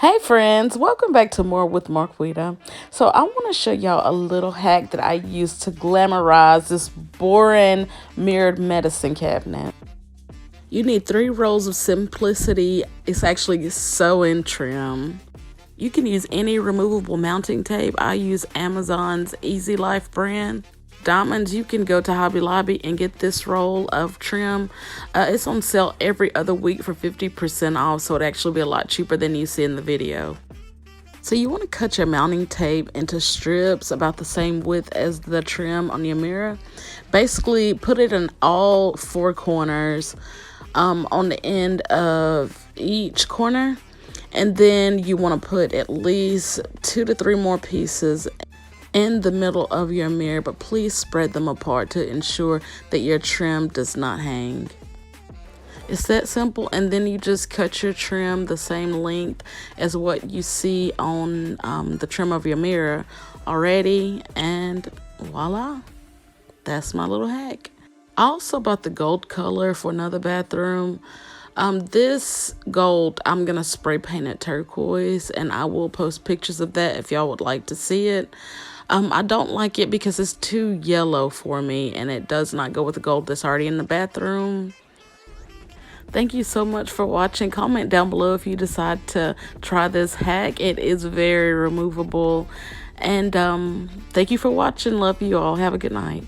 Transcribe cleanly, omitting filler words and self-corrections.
Hey friends, welcome back to More with Marquita. So I want to show y'all a little hack that I use to glamorize this boring mirrored medicine cabinet. You need 3 rolls of Simplicity. It's actually sew-in trim. You can use any removable mounting tape. I use Amazon's Easy Life brand. Diamonds, you can go to Hobby Lobby and get this roll of trim. It's on sale every other week for 50% off, so it'd actually be a lot cheaper than you see in the video. So you want to cut your mounting tape into strips about the same width as the trim on your mirror. Basically, put it in all 4 corners on the end of each corner. And then you want to put at least 2 to 3 more pieces in the middle of your mirror, but please spread them apart to ensure that your trim does not hang. It's that simple, and then you just cut your trim the same length as what you see on the trim of your mirror already, and voila, that's my little hack. I also bought the gold color for another bathroom. This gold, I'm gonna spray paint it turquoise, and I will post pictures of that if y'all would like to see it. I don't like it because it's too yellow for me, and it does not go with the gold that's already in the bathroom. Thank you so much for watching. Comment down below if you decide to try this hack. It is very removable. And thank you for watching. Love you all. Have a good night.